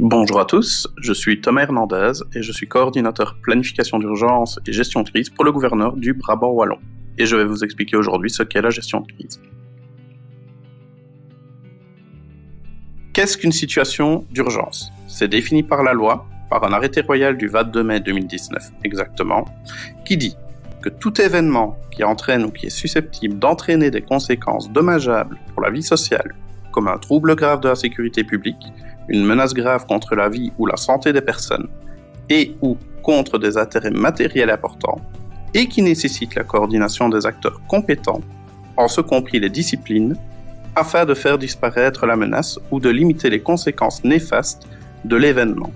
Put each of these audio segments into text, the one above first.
Bonjour à tous, je suis Thomas Hernandez et je suis coordinateur planification d'urgence et gestion de crise pour le gouverneur du Brabant Wallon. Et je vais vous expliquer aujourd'hui ce qu'est la gestion de crise. Qu'est-ce qu'une situation d'urgence ? C'est défini par la loi, par un arrêté royal du 22 mai 2019 exactement, qui dit que tout événement qui entraîne ou qui est susceptible d'entraîner des conséquences dommageables pour la vie sociale, comme un trouble grave de la sécurité publique, une menace grave contre la vie ou la santé des personnes, et ou contre des intérêts matériels importants, et qui nécessite la coordination des acteurs compétents, en ce compris les disciplines, afin de faire disparaître la menace ou de limiter les conséquences néfastes de l'événement.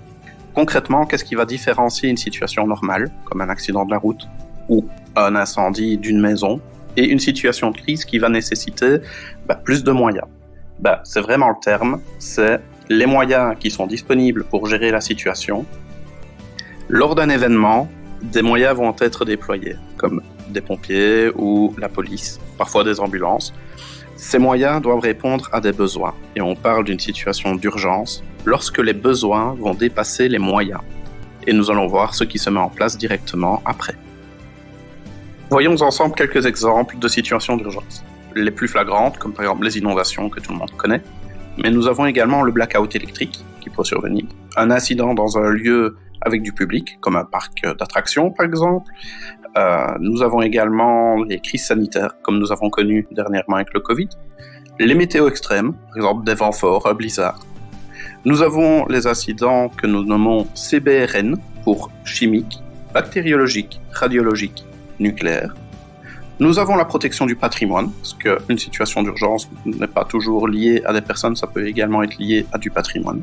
Concrètement, qu'est-ce qui va différencier une situation normale, comme un accident de la route, ou un incendie d'une maison, et une situation de crise qui va nécessiter plus de moyens ? C'est vraiment le terme, c'est les moyens qui sont disponibles pour gérer la situation. Lors d'un événement, des moyens vont être déployés, comme des pompiers ou la police, parfois des ambulances. Ces moyens doivent répondre à des besoins, et on parle d'une situation d'urgence lorsque les besoins vont dépasser les moyens. Et nous allons voir ce qui se met en place directement après. Voyons ensemble quelques exemples de situations d'urgence. Les plus flagrantes, comme par exemple les inondations que tout le monde connaît, mais nous avons également le blackout électrique qui peut survenir, un incident dans un lieu avec du public, comme un parc d'attractions par exemple. Nous avons également les crises sanitaires, comme nous avons connu dernièrement avec le Covid, les météos extrêmes, par exemple des vents forts, un blizzard. Nous avons les incidents que nous nommons CBRN pour chimique, bactériologique, radiologique, nucléaire. Nous avons la protection du patrimoine, parce qu'une situation d'urgence n'est pas toujours liée à des personnes, ça peut également être lié à du patrimoine.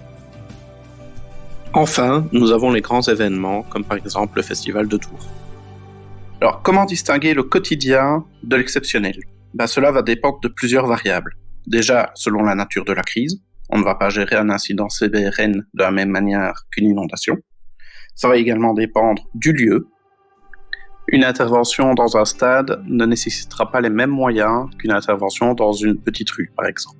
Enfin, nous avons les grands événements, comme par exemple le Festival de Tours. Alors, comment distinguer le quotidien de l'exceptionnel ? Cela va dépendre de plusieurs variables. Déjà, selon la nature de la crise, on ne va pas gérer un incident CBRN de la même manière qu'une inondation. Ça va également dépendre du lieu. Une intervention dans un stade ne nécessitera pas les mêmes moyens qu'une intervention dans une petite rue, par exemple.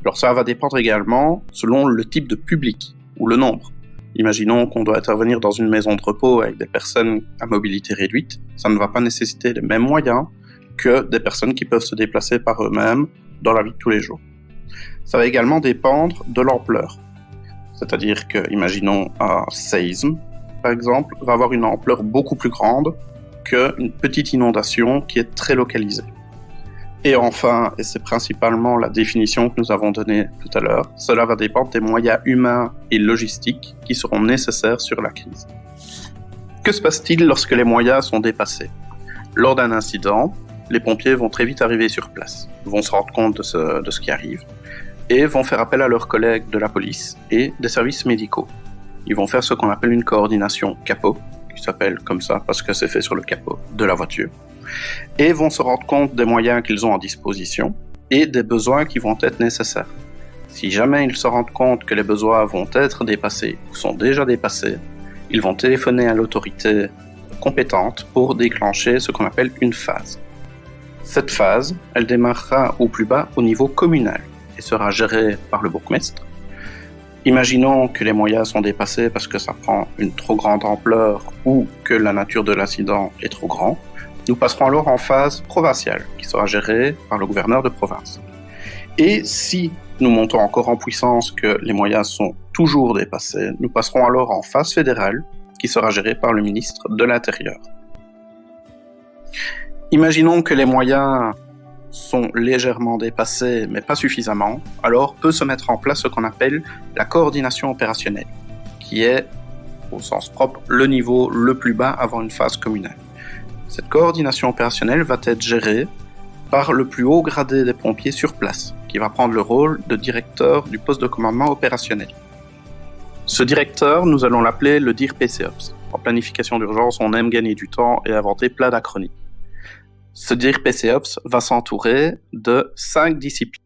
Alors ça va dépendre également selon le type de public ou le nombre. Imaginons qu'on doit intervenir dans une maison de repos avec des personnes à mobilité réduite, ça ne va pas nécessiter les mêmes moyens que des personnes qui peuvent se déplacer par eux-mêmes dans la vie de tous les jours. Ça va également dépendre de l'ampleur. C'est-à-dire que, imaginons un séisme, par exemple, va avoir une ampleur beaucoup plus grande qu'une petite inondation qui est très localisée. Et enfin, et c'est principalement la définition que nous avons donnée tout à l'heure, cela va dépendre des moyens humains et logistiques qui seront nécessaires sur la crise. Que se passe-t-il lorsque les moyens sont dépassés ? Lors d'un incident, les pompiers vont très vite arriver sur place, vont se rendre compte de ce qui arrive, et vont faire appel à leurs collègues de la police et des services médicaux. Ils vont faire ce qu'on appelle une coordination capot, qui s'appelle comme ça parce que c'est fait sur le capot de la voiture, et vont se rendre compte des moyens qu'ils ont à disposition et des besoins qui vont être nécessaires. Si jamais ils se rendent compte que les besoins vont être dépassés ou sont déjà dépassés, ils vont téléphoner à l'autorité compétente pour déclencher ce qu'on appelle une phase. Cette phase, elle démarrera au plus bas au niveau communal et sera gérée par le bourgmestre. Imaginons que les moyens sont dépassés parce que ça prend une trop grande ampleur ou que la nature de l'incident est trop grande. Nous passerons alors en phase provinciale, qui sera gérée par le gouverneur de province. Et si nous montons encore en puissance que les moyens sont toujours dépassés, nous passerons alors en phase fédérale, qui sera gérée par le ministre de l'Intérieur. Imaginons que les moyens sont légèrement dépassés, mais pas suffisamment, alors peut se mettre en place ce qu'on appelle la coordination opérationnelle, qui est, au sens propre, le niveau le plus bas avant une phase communale. Cette coordination opérationnelle va être gérée par le plus haut gradé des pompiers sur place, qui va prendre le rôle de directeur du poste de commandement opérationnel. Ce directeur, nous allons l'appeler le DIR PCOPS. En planification d'urgence, on aime gagner du temps et inventer plein d'acronymes. Ce DIR PCOPS va s'entourer de 5 disciplines.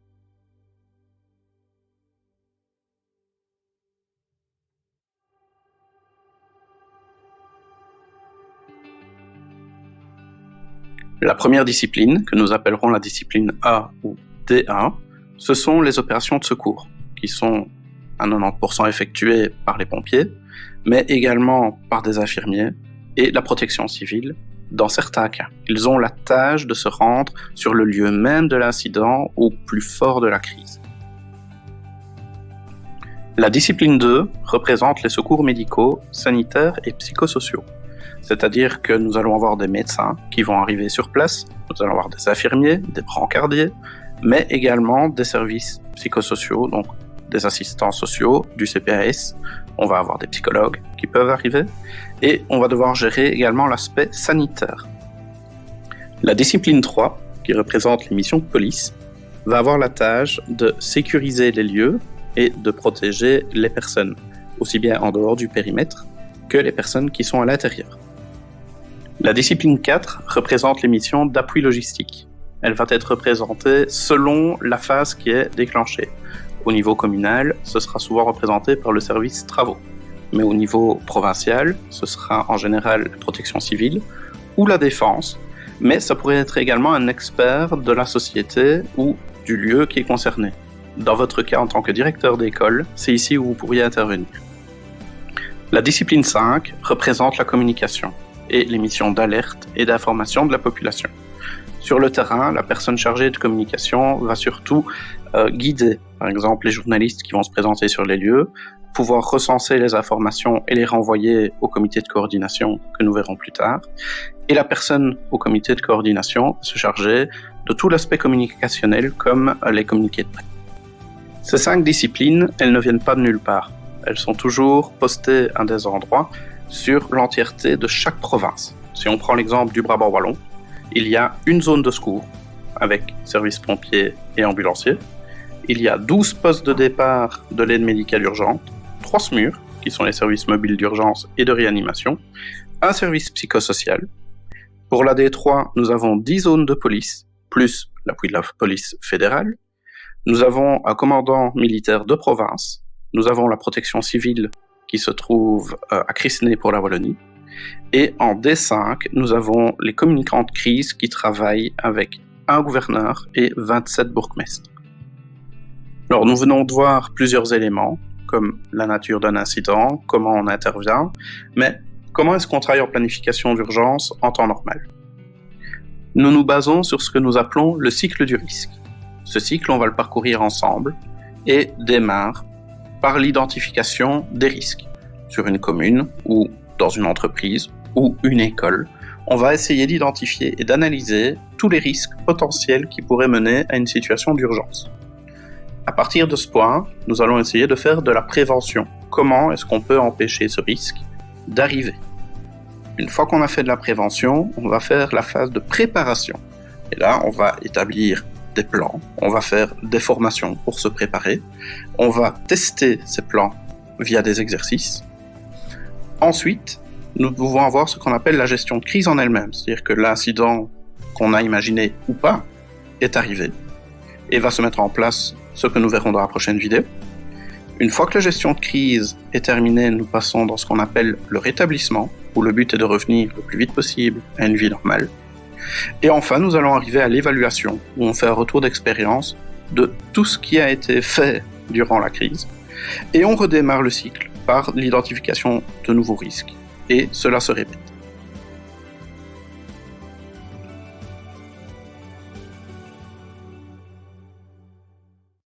La première discipline, que nous appellerons la discipline A ou D1, ce sont les opérations de secours, qui sont à 90% effectué par les pompiers, mais également par des infirmiers et la protection civile. Dans certains cas, ils ont la tâche de se rendre sur le lieu même de l'incident au plus fort de la crise. La discipline 2 représente les secours médicaux, sanitaires et psychosociaux. C'est-à-dire que nous allons avoir des médecins qui vont arriver sur place, nous allons avoir des infirmiers, des brancardiers, mais également des services psychosociaux, donc des assistants sociaux, du CPAS, on va avoir des psychologues qui peuvent arriver, et on va devoir gérer également l'aspect sanitaire. La discipline 3, qui représente les missions de police, va avoir la tâche de sécuriser les lieux et de protéger les personnes, aussi bien en dehors du périmètre que les personnes qui sont à l'intérieur. La discipline 4 représente les missions d'appui logistique. Elle va être représentée selon la phase qui est déclenchée. Au niveau communal, ce sera souvent représenté par le service travaux. Mais au niveau provincial, ce sera en général la protection civile ou la défense, mais ça pourrait être également un expert de la société ou du lieu qui est concerné. Dans votre cas en tant que directeur d'école, c'est ici où vous pourriez intervenir. La discipline 5 représente la communication et les missions d'alerte et d'information de la population. Sur le terrain, la personne chargée de communication va surtout guider, par exemple, les journalistes qui vont se présenter sur les lieux, pouvoir recenser les informations et les renvoyer au comité de coordination que nous verrons plus tard. Et la personne au comité de coordination va se charger de tout l'aspect communicationnel comme les communiqués de presse. Ces 5 disciplines, elles ne viennent pas de nulle part. Elles sont toujours postées à des endroits sur l'entièreté de chaque province. Si on prend l'exemple du Brabant wallon, il y a une zone de secours avec services pompiers et ambulanciers. Il y a 12 postes de départ de l'aide médicale urgente, 3 SMUR, qui sont les services mobiles d'urgence et de réanimation, un service psychosocial. Pour la D3, nous avons 10 zones de police, plus l'appui de la police fédérale. Nous avons un commandant militaire de province. Nous avons la protection civile qui se trouve à Crisnay pour la Wallonie. Et en D5, nous avons les communicants de crise qui travaillent avec un gouverneur et 27 bourgmestres. Alors, nous venons de voir plusieurs éléments, comme la nature d'un incident, comment on intervient, mais comment est-ce qu'on travaille en planification d'urgence en temps normal ? Nous nous basons sur ce que nous appelons le cycle du risque. Ce cycle, on va le parcourir ensemble et démarre par l'identification des risques. Sur une commune ou dans une entreprise ou une école, on va essayer d'identifier et d'analyser tous les risques potentiels qui pourraient mener à une situation d'urgence. À partir de ce point, nous allons essayer de faire de la prévention. Comment est-ce qu'on peut empêcher ce risque d'arriver ? Une fois qu'on a fait de la prévention, on va faire la phase de préparation. Et là, on va établir des plans, on va faire des formations pour se préparer, on va tester ces plans via des exercices. Ensuite, nous pouvons avoir ce qu'on appelle la gestion de crise en elle-même, c'est-à-dire que l'incident qu'on a imaginé ou pas est arrivé et va se mettre en place, ce que nous verrons dans la prochaine vidéo. Une fois que la gestion de crise est terminée, nous passons dans ce qu'on appelle le rétablissement, où le but est de revenir le plus vite possible à une vie normale. Et enfin, nous allons arriver à l'évaluation, où on fait un retour d'expérience de tout ce qui a été fait durant la crise, et on redémarre le cycle par l'identification de nouveaux risques. Et cela se répète.